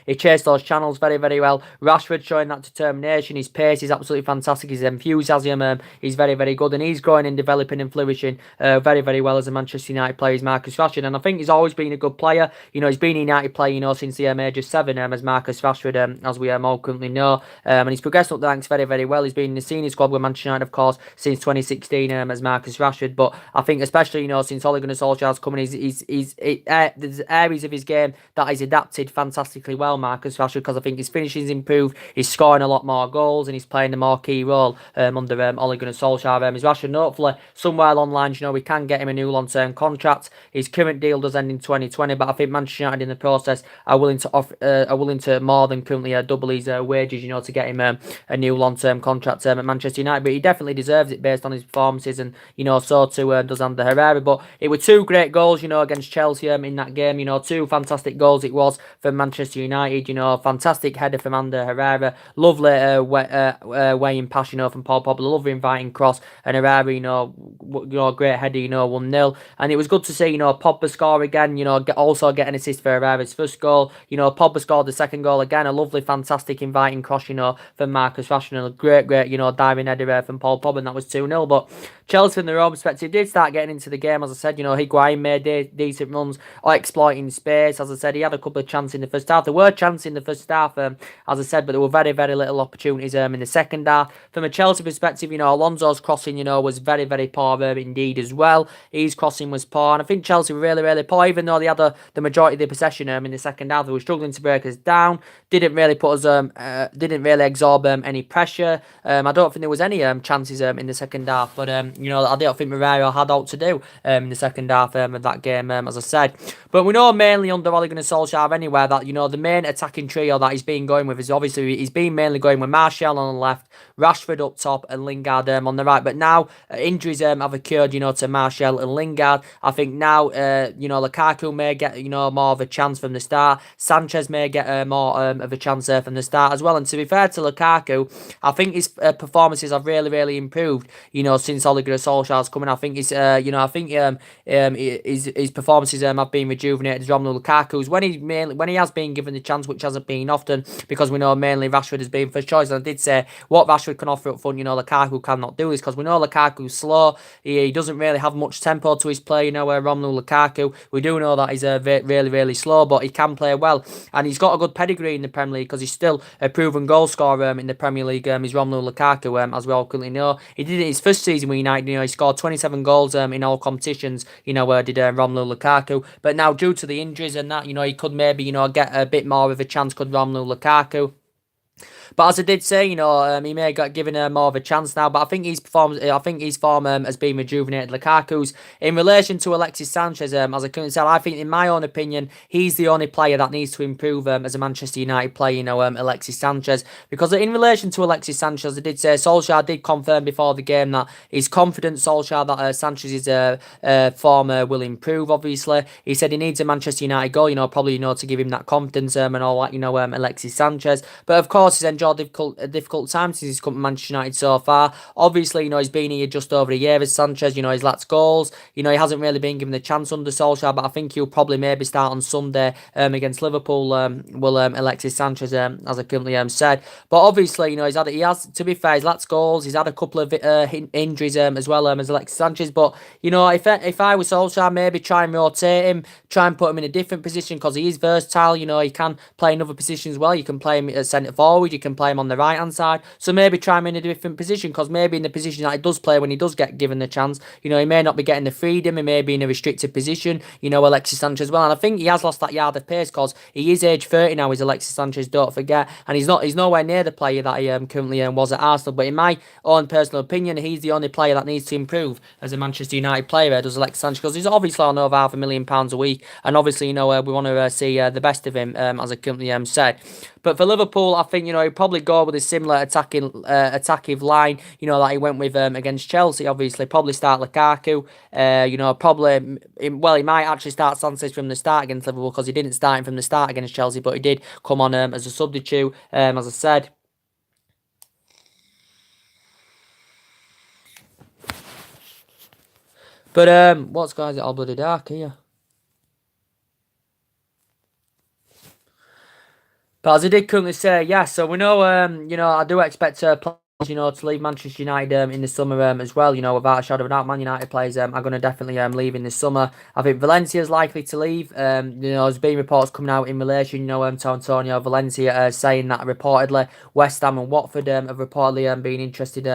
He chased those channels very, very well. Rashford showing that determination. His pace is absolutely fantastic. His enthusiasm is very, very good. And he's growing and developing and flourishing very, very well as a Manchester United player, Marcus Rashford. And I think he's always been a good player. He's been a United player, since the age of 7 as Marcus Rashford, as we all currently know. And he's progressed up the ranks very, very well. He's been in the senior squad with Manchester United, of course, since 2016 as Marcus Rashford. But I think especially, since Ole Gunnar Solskjaer's coming, there's areas of his game that he's adapted fantastically well, Marcus Rashford, because I think his finishing's improved, he's scoring a lot more goals, and he's playing a more key role under Ole Gunnar Solskjaer. Is Rashford, and hopefully somewhere along the lines, we can get him a new long-term contract. His current deal does end in 2020, but I think Manchester United in the process are willing to offer, more than currently double his wages, to get him a new long-term contract at Manchester United. But he definitely deserves it based on his performances, and so too does Ander Herrera. But it were 2 great goals, against Chelsea in that game. 2 fantastic goals it was for Manchester United. Fantastic header from Ander Herrera. Lovely weighing pass, from Paul Pogba. Lovely inviting cross. And Herrera, great header, 1-0. And it was good to see, Pogba score again, also get an assist for Herrera's first goal. Pogba scored the second goal again. A lovely, fantastic inviting cross, from Marcus Rashford. And a great, diving header from Paul Pogba. And that was 2-0. But Chelsea, from their own perspective, did start getting into the game. As I said, Higuain made decent runs, exploiting space. As I said, he had a couple of chances in the first half. There were chances in the first half, as I said, but there were very, very little opportunities in the second half. From a Chelsea perspective, Alonso's crossing, was very, very poor indeed as well. His crossing was poor, and I think Chelsea were really, really poor, even though they had the majority of the possession in the second half. They were struggling to break us down. Didn't really absorb any pressure. I don't think there was any chances in the second half, but I don't think Moreira had all to do in the second half of that game, as I said. But we know mainly under Ole Gunnar Solskjaer anywhere that the main attacking trio that he's been going with is obviously he's been mainly going with Martial on the left, Rashford up top, and Lingard on the right. But now injuries have occurred, to Martial and Lingard. I think now Lukaku may get more of a chance from the start. Sanchez may get more of a chance from the start as well. And to be fair to Lukaku, I think his performances have really, really improved. Since Ole Gunnar Solskjaer's coming, I think his performances have been rejuvenated as Romelu Lukaku's when he has been given the chance, which hasn't been often, because we know mainly Rashford has been first choice. And I did say what Rashford can offer up front, Lukaku cannot do this, because we know Lukaku's slow. He doesn't really have much tempo to his play. Where Romelu Lukaku, we do know that he's really, really slow, but he can play well, and he's got a good pedigree in the Premier League because he's still a proven goal scorer in the Premier League. Is Romelu Lukaku, as we all currently know. He did it his first season with United. He scored 27 goals in all competitions. Did Romelu Lukaku, but now due to the injuries and that, he could maybe get a bit more of a chance. Could Romelu Lukaku? But as I did say, he may have got given more of a chance now. But I think his form has been rejuvenated. Lukaku's in relation to Alexis Sanchez, as I couldn't say, I think in my own opinion, he's the only player that needs to improve as a Manchester United player. Alexis Sanchez, because in relation to Alexis Sanchez, I did say Solskjaer did confirm before the game that he's confident Solskjaer that Sanchez's form will improve. Obviously, he said he needs a Manchester United goal. Probably to give him that confidence and all that. Alexis Sanchez, but of course he's enjoyed a difficult time since he's come to Manchester United so far. Obviously, he's been here just over a year as Sanchez. He's lacked goals. He hasn't really been given the chance under Solskjaer, but I think he'll probably maybe start on Sunday against Liverpool. Alexis Sanchez, as I currently said. But obviously, he has, to be fair, he's lacked goals. He's had a couple of injuries as well as Alexis Sanchez. But if I was Solskjaer, maybe try and rotate him, try and put him in a different position, because he is versatile. He can play in other positions as well. You can play him as centre forward. forward, you can play him on the right hand side. So maybe try him in a different position, because maybe in the position that he does play when he does get given the chance, he may not be getting the freedom, he may be in a restricted position, Alexis Sanchez as well. And I think he has lost that yard of pace, because he is age 30 now, he's Alexis Sanchez, don't forget, and he's nowhere near the player that he currently was at Arsenal. But in my own personal opinion, he's the only player that needs to improve as a Manchester United player, does Alexis Sanchez, because he's obviously on over £500,000 a week, and obviously, we want to see the best of him, as I currently said. But for Liverpool, I think, he'd probably go with a similar attacking line, that he went with against Chelsea, obviously. Probably start Lukaku, probably, well, he might actually start Sanchez from the start against Liverpool, because he didn't start him from the start against Chelsea, but he did come on as a substitute, as I said. But, what's guys, it all bloody dark here. But as I did currently say, yeah, so we know, I do expect players, to leave Manchester United in the summer as well, without a shadow of a doubt. Man United players are going to definitely leave in the summer. I think Valencia is likely to leave. There's been reports coming out in relation, to Antonio Valencia saying that reportedly West Ham and Watford have reportedly been interested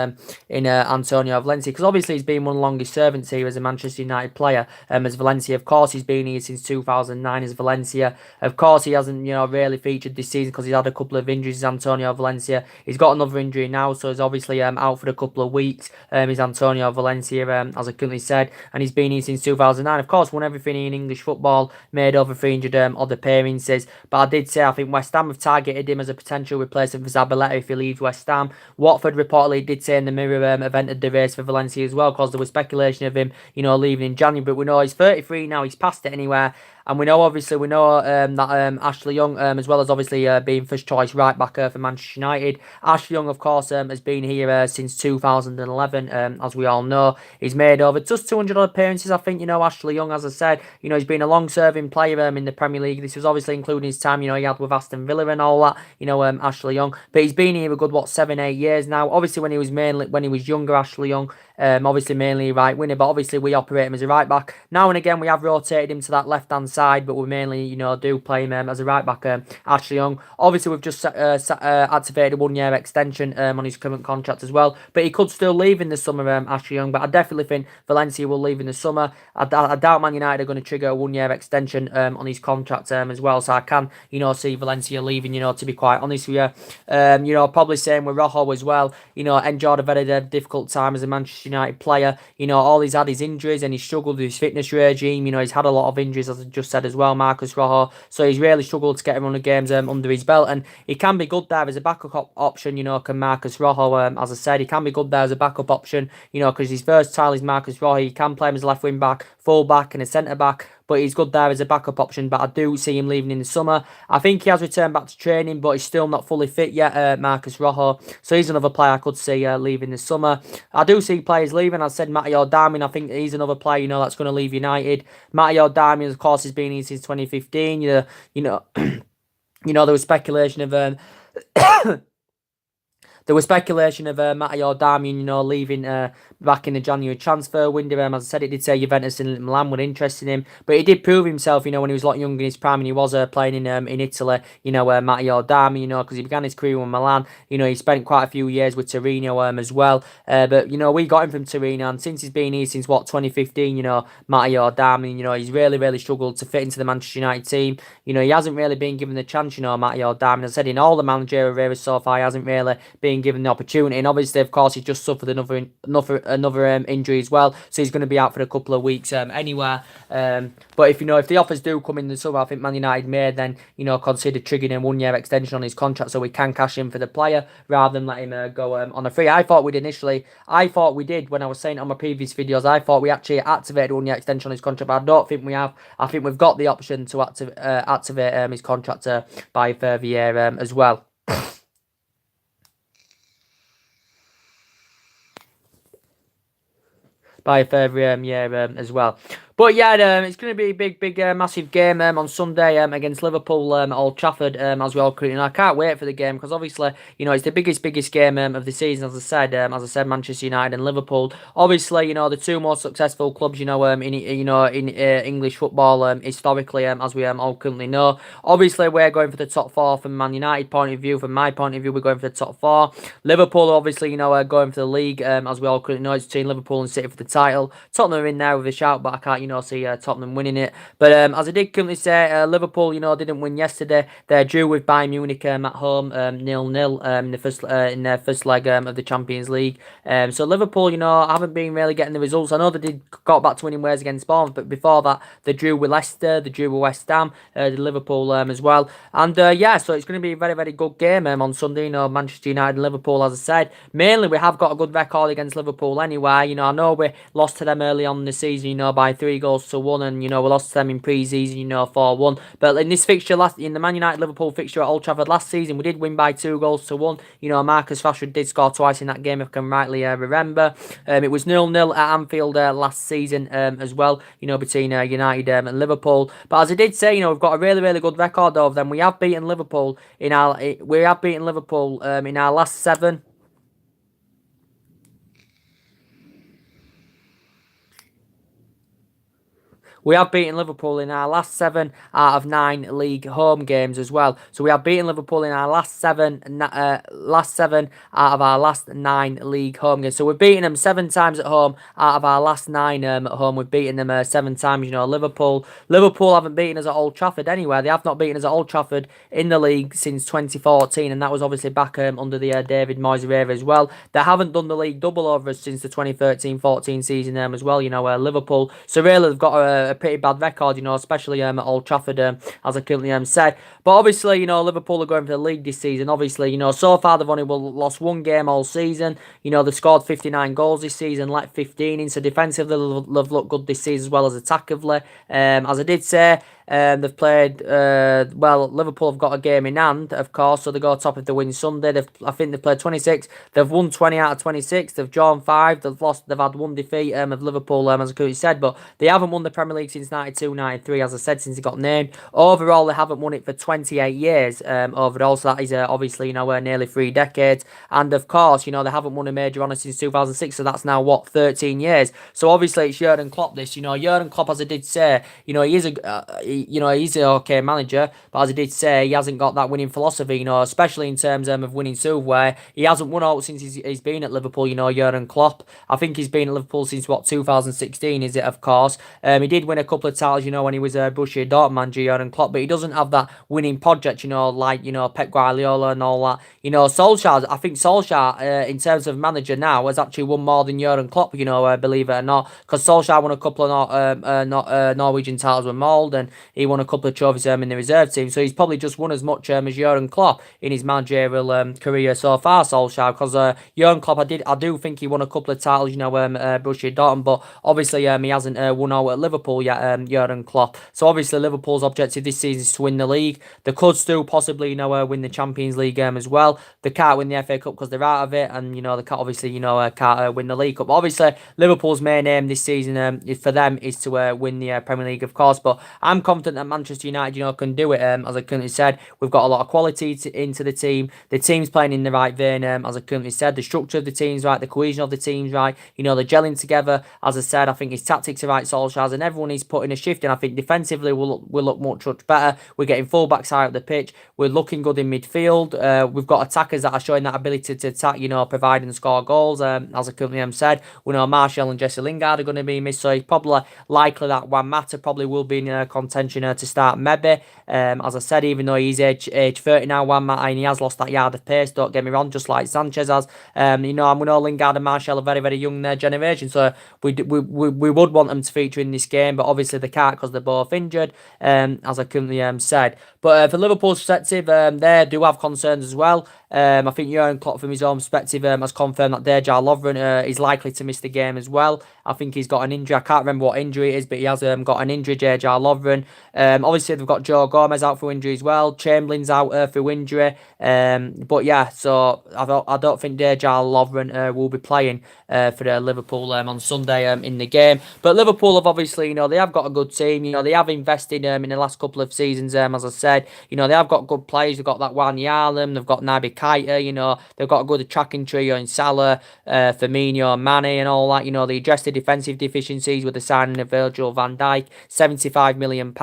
in Antonio Valencia, because obviously he's been one of the longest servants here as a Manchester United player. As Valencia, of course, he's been here since 2009 as Valencia. Of course, he hasn't, really featured this season because he's had a couple of injuries, Antonio Valencia. He's got another injury now, so he's obviously out for a couple of weeks. He's Antonio Valencia, as I currently said, and he's been here since 2009. Of course, won everything in English football, made over 300 odd appearances. But I did say I think West Ham have targeted him as a potential replacement for Zabaleta if he leaves West Ham. Watford reportedly did say in the Mirror have entered the race for Valencia as well, because there was speculation of him, leaving in January. But we know he's 33 now, he's past it anywhere. And we know that Ashley Young, as well as obviously being first choice right back for Manchester United. Ashley Young, of course, has been here since 2011, as we all know. He's made over just 200 appearances, I think. Ashley Young, as I said, he's been a long-serving player in the Premier League. This was obviously including his time, he had with Aston Villa and all that. Ashley Young, but he's been here a good 7-8 years now. Obviously, when he was younger, Ashley Young, obviously mainly right winger, but obviously we operate him as a right back. Now and again, we have rotated him to that left-hand side, but we mainly, do play him as a right back. Ashley Young, obviously we've just activated a 1-year extension on his current contract as well, but he could still leave in the summer, Ashley Young. But I definitely think Valencia will leave in the summer. I doubt Man United are going to trigger a 1-year extension on his contract as well, so I can, see Valencia leaving, to be quite honest with you. Probably same with Rojo as well. Enjoyed a very difficult time as a Manchester United player. All he's had is injuries, and he's struggled with his fitness regime. He's had a lot of injuries, as I just said as well, Marcus Rojo. So he's really struggled to get a run of games under his belt, and he can be good there as a backup option. Can Marcus Rojo, as I said, he can be good there as a backup option. Because he's versatile. He's Marcus Rojo. He can play him as a left wing back, full back, and a centre back. But he's good there as a backup option. But I do see him leaving in the summer. I think he has returned back to training, but he's still not fully fit yet, Marcus Rojo. So he's another player I could see leaving this summer. I do see players leaving. I said Matteo Darmian. I think he's another player, that's going to leave United. Matteo Darmian, of course, has been here since 2015. There was speculation of there was speculation of Matteo Darmian, leaving back in the January transfer window. As I said, it did say Juventus and Milan were interested in him, but he did prove himself, when he was a lot younger in his prime, and he was playing in Italy, Matteo Darmian, because he began his career with Milan. He spent quite a few years with Torino as well. But, we got him from Torino, and since he's been here since, 2015, Matteo Darmian, he's really, really struggled to fit into the Manchester United team. He hasn't really been given the chance, Matteo Darmian. As I said, in all the managerial eras so far, he hasn't really been given the opportunity, and obviously, of course, he just suffered another injury as well, so he's going to be out for a couple of weeks anywhere. But if the offers do come in the summer, I think Man United may then consider triggering a 1-year extension on his contract, so we can cash in for the player rather than let him go on a free. I thought we did when I was saying it on my previous videos. I thought we actually activated a 1-year extension on his contract, but I don't think we have. I think we've got the option to activate his contract by a further year as well. By a further year as well. But yeah, it's going to be a big, massive game on Sunday against Liverpool at Old Trafford, as we all currently know. I can't wait for the game because obviously, it's the biggest game of the season, as I said, Manchester United and Liverpool. Obviously, the two most successful clubs, in English football, historically, as we all currently know. Obviously, we're going for the top four from Man United point of view. From my point of view, we're going for the top four. Liverpool, obviously, are going for the league, as we all currently know. It's between Liverpool and City for the title. Tottenham are in there with a shout, but I can't, see Tottenham winning it. But as I did currently say, Liverpool, didn't win yesterday. They're due with Bayern Munich at home, 0-0 in their first leg of the Champions League. So Liverpool, haven't been really getting the results. I know they got back to winning ways against Bournemouth, but before that, they drew with Leicester, they drew with West Ham, the Liverpool as well. And yeah, so it's going to be a very good game on Sunday. Manchester United and Liverpool, as I said. Mainly, we have got a good record against Liverpool anyway. I know we lost to them early on in the season, by 3-1, and we lost to them in pre-season, 4-1. But in this fixture, in the Man United Liverpool fixture at Old Trafford last season, we did win by 2-1. Marcus Rashford did score twice in that game, if I can rightly remember. It was 0-0 at Anfield last season as well, between United and Liverpool. But as I did say, we've got a really good record of them. We have beaten Liverpool in our last 7. We have beaten Liverpool in our last 7 out of 9 league home games as well. So we have beaten Liverpool in our last 7 out of our last 9 league home games. So we've beaten them 7 times at home out of our last 9 at home. We've beaten them 7 times. Liverpool haven't beaten us at Old Trafford anywhere. They have not beaten us at Old Trafford in the league since 2014, and that was obviously back under the David Moyes era as well. They haven't done the league double over us since the 2013-14 season as well. Liverpool. So really, they've got a pretty bad record, especially at Old Trafford, as I currently said. But obviously, Liverpool are going for the league this season. Obviously, so far they've only lost 1 game all season. They've scored 59 goals this season, let 15 in. So defensively, they've looked good this season as well as attackively. As I did say, they've played, Liverpool have got a game in hand, of course, so they go top if they win Sunday. I think they've played 26. They've won 20 out of 26. They've drawn 5. They've had 1 defeat of Liverpool, as I currently said, but they haven't won the Premier League since 92-93, as I said, since it got named. Overall, they haven't won it for 28 years overall, so that is obviously, nearly 3 decades. And of course, they haven't won a major honour since 2006, so that's now, 13 years. So obviously, it's Jurgen Klopp this. Jurgen Klopp, as I did say, he is he's an okay manager, but as I did say, he hasn't got that winning philosophy, especially in terms of winning silverware. He hasn't won out since he's been at Liverpool, Jurgen Klopp. I think he's been at Liverpool since, 2016, is it, of course. He did win a couple of titles, when he was Borussia Dortmund manager, Jurgen Klopp, but he doesn't have that winning project, like, Pep Guardiola and all that. I think Solskjaer, in terms of manager now, has actually won more than Jurgen Klopp, believe it or not, because Solskjaer won a couple of Norwegian titles with Mould, and he won a couple of trophies in the reserve team, so he's probably just won as much as Jurgen Klopp in his managerial career so far, Solskjaer, because Jurgen Klopp, I do think he won a couple of titles, Borussia Dortmund, but obviously he hasn't won out at Liverpool yet, Jurgen Klopp. So obviously Liverpool's objective this season is to win the league. They could still possibly, win the Champions League as well. They can't win the FA Cup because they're out of it, and they can't obviously, can't win the League Cup. But obviously Liverpool's main aim this season for them is to win the Premier League, of course. But I'm confident that Manchester United, can do it. As I currently said, we've got a lot of quality into the team. The team's playing in the right vein. As I currently said, the structure of the team's right, the cohesion of the team's right. They're gelling together. As I said, I think his tactics are right, Solskjaer's, and everyone is putting a shift in. I think defensively we'll look much better. We're getting fullbacks high up the pitch. We're looking good in midfield. We've got attackers that are showing that ability to attack, provide and score goals. As I currently said, we know Martial and Jesse Lingard are going to be missed, so it's probably likely that Juan Mata probably will be in contention to start maybe. As I said, even though he's age 30 now, Juan Mata, and he has lost that yard of pace, don't get me wrong, just like Sanchez has. And we know Lingard and Martial are very young generation, so we would want them to feature in this game, but obviously they can't because they're both injured, as I currently said. But for Liverpool's perspective, they do have concerns as well. I think Jurgen Klopp, from his own perspective, has confirmed that Dejan Lovren is likely to miss the game as well. I think he's got an injury. I can't remember what injury it is, but he has got an injury, Dejan Lovren. Obviously, they've got Joe Gomez out for injury as well. Chamberlain's out for injury. But yeah, so I don't think Dejan Lovren will be playing for Liverpool on Sunday in the game. But Liverpool have obviously, they have got a good team. They have invested in the last couple of seasons. As I said, they have got good players. They've got that Wan-Yarlam. They've got Naby Keita. They've got a good attacking trio in Salah, Firmino, Mane, and all that. They addressed the defensive deficiencies with the signing of Virgil van Dijk, £75 million,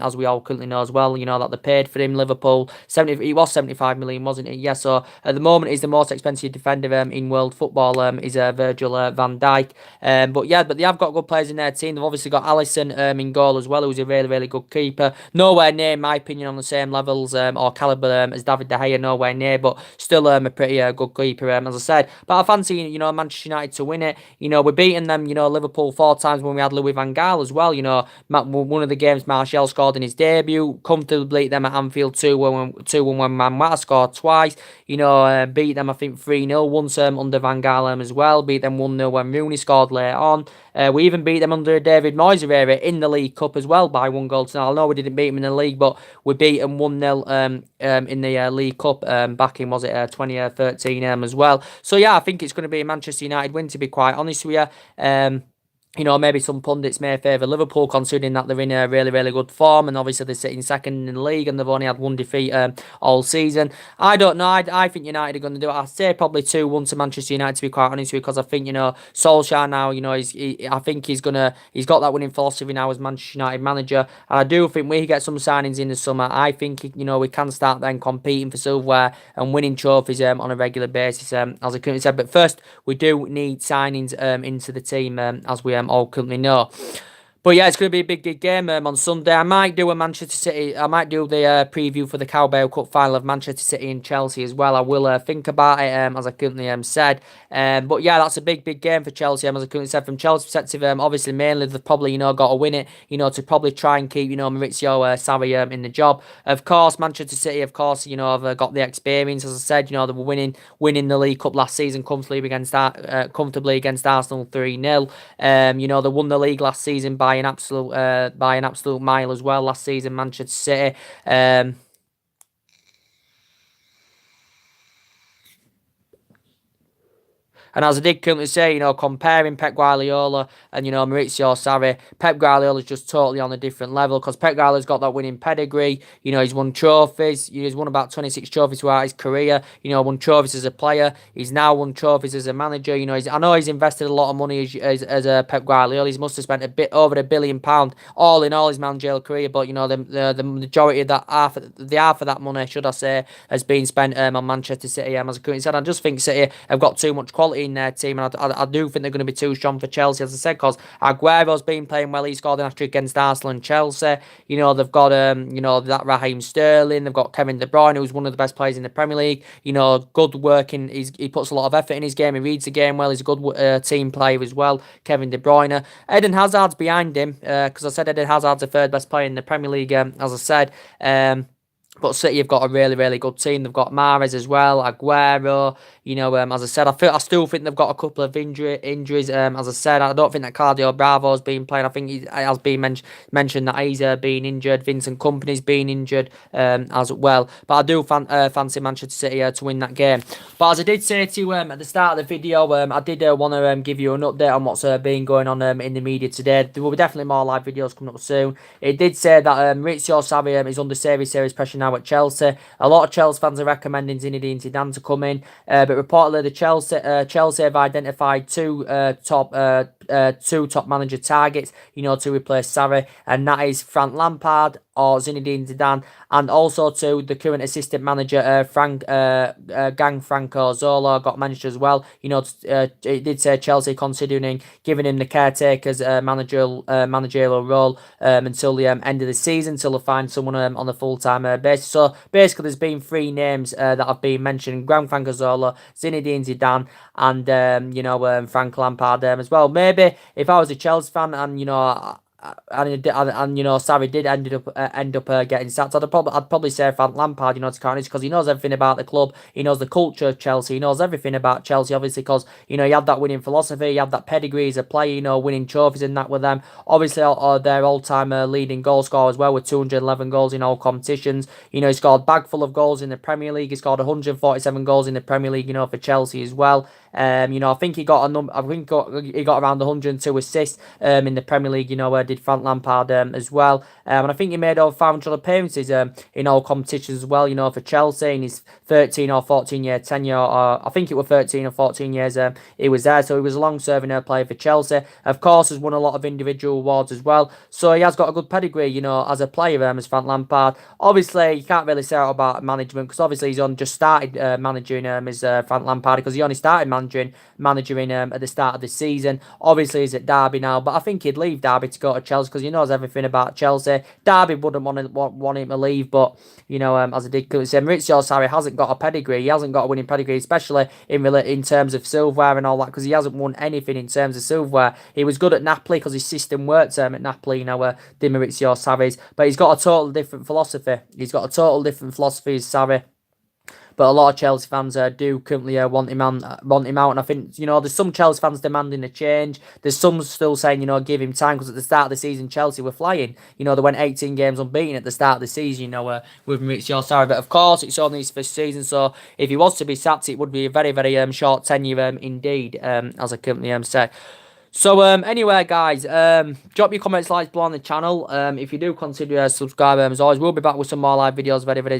as we all currently know as well. That they paid for him. Liverpool, it was 75 million, wasn't it? Yeah. So at the moment, he's the most expensive defender in world football. Is Virgil van Dijk. But they have got good players in their team. They've obviously got Alisson in goal as well, who's a really, really good keeper. Nowhere near, in my opinion, on the same levels or calibre as David De Gea. Nowhere near, but still a pretty good keeper, as I said. But I fancy, Manchester United to win it. We're beating them, Liverpool 4 times when we had Louis van Gaal as well. One of the games Martial scored in his debut, comfortably beat them at Anfield 2-1 when Man Mata scored twice. Beat them, I think, 3-0 once under Van Gaal as well. Beat them 1-0 when Rooney scored later on. We even beat them under David Moyes' era in the League Cup as well by 1-0. I know we didn't beat them in the league, but we beat them 1-0 in the League Cup back in, was it 2013 as well. So yeah, I think it's going to be a Manchester United win, to be quite honest with you. Maybe some pundits may favour Liverpool, considering that they're in a really, really good form, and obviously they're sitting second in the league and they've only had one defeat all season. I don't know. I think United are going to do it. I'd say probably 2-1 to Manchester United, to be quite honest with you, because I think Solskjaer now, I think he's got that winning philosophy now as Manchester United manager, and I do think we get some signings in the summer. I think we can start then competing for silverware and winning trophies on a regular basis, as I currently said. But first, we do need signings into the team, as we all currently know. But yeah, it's going to be a big game on Sunday. I might do a Manchester City. I might do the preview for the Carabao Cup final of Manchester City and Chelsea as well. I will think about it, as I currently said. But yeah, that's a big game for Chelsea. As I currently said, from Chelsea's perspective, obviously mainly they've probably got to win it. To probably try and keep Maurizio Sarri in the job. Of course, Manchester City, of course, have got the experience. As I said, they were winning the League Cup last season comfortably against Arsenal 3-0. They won the league last season by an absolute mile as well last season, Manchester City. And as I did currently say, comparing Pep Guardiola and, Maurizio Sarri, Pep Guardiola's just totally on a different level, because Pep Guardiola's got that winning pedigree. He's won trophies. He's won about 26 trophies throughout his career. Won trophies as a player. He's now won trophies as a manager. I know he's invested a lot of money as a Pep Guardiola. He must have spent a bit over £1 billion all in all his managerial career. But, the majority of that, half of that money, should I say, has been spent on Manchester City. As I currently said, I just think City have got too much quality in their team, and I do think they're going to be too strong for Chelsea, as I said, because Aguero's been playing well. He scored an hat-trick against Arsenal and Chelsea. They've got that Raheem Sterling. They've got Kevin De Bruyne, who's one of the best players in the Premier League. Good work in. He puts a lot of effort in his game. He reads the game well. He's a good team player as well. Kevin De Bruyne. Eden Hazard's behind him, because I said Eden Hazard's the third best player in the Premier League, as I said. But City have got a really, really good team. They've got Mahrez as well, Aguero. As I said, I still think they've got a couple of injuries. As I said, I don't think that Claudio Bravo's been playing. I think it has been mentioned that he's been injured. Vincent Kompany's been injured as well. But I do fancy Manchester City to win that game. But as I did say to you at the start of the video, I did want to give you an update on what's been going on in the media today. There will be definitely more live videos coming up soon. It did say that Maurizio Sarri is under serious pressure now at Chelsea. A lot of Chelsea fans are recommending Zinedine Zidane to come in, but reportedly the Chelsea have identified two top manager targets, to replace Sarri, and that is Frank Lampard or Zinedine Zidane, and also to the current assistant manager Franco Zola got mentioned as well. It did say Chelsea considering giving him the caretaker's managerial role until the end of the season, until they find someone on a full-time basis. So basically, there's been 3 names that have been mentioned: Franco Zola, Zinedine Zidane, and Frank Lampard as well. Maybe if I was a Chelsea fan and and you know, Sarri did end up getting sacked. I'd probably say Frank Lampard, you know, to Carnage, because he knows everything about the club. He knows the culture of Chelsea. He knows everything about Chelsea, obviously, because you know he had that winning philosophy, he had that pedigree as a player, you know, winning trophies and that with them. Obviously, their all-time leading goal scorer as well, with 211 goals in all competitions. You know, he scored a bag full of goals in the Premier League. He scored 147 goals in the Premier League, you know, for Chelsea as well. You know, I think he got a number. I think he got around 102 assists in the Premier League. You know, where did Frank Lampard as well. And I think he made over 500 appearances in all competitions as well. You know, for Chelsea in his 13 or 14 year tenure. I think it was 13 or 14 years. He was there, so he was a long serving player for Chelsea. Of course, has won a lot of individual awards as well. So he has got a good pedigree. You know, as a player, as Frank Lampard. Obviously, you can't really say that about management, because obviously he's on just started managing as Frank Lampard, because he only started managing at the start of the season. Obviously, he's at Derby now, but I think he'd leave Derby to go to Chelsea, because he knows everything about Chelsea. Derby wouldn't want him to leave, but you know, as I did say, Maurizio Sarri hasn't got a pedigree. He hasn't got a winning pedigree, especially in terms of silverware and all that, because he hasn't won anything in terms of silverware. He was good at Napoli because his system worked at Napoli, you know, Di Maurizio Sarri's, but he's got a total different philosophy. He's got a total different philosophy as Sarri. But a lot of Chelsea fans do currently want him out, and I think, you know, there's some Chelsea fans demanding a change. There's some still saying, you know, give him time, because at the start of the season Chelsea were flying. You know, they went 18 games unbeaten at the start of the season, you know, with Maurizio Sarri. But of course, it's only his first season, so if he was to be sacked, it would be a very, very short tenure indeed, as I currently say. So, anyway, guys, drop your comments, likes below on the channel. If you do consider subscribing, as always, we'll be back with some more live videos very, very soon.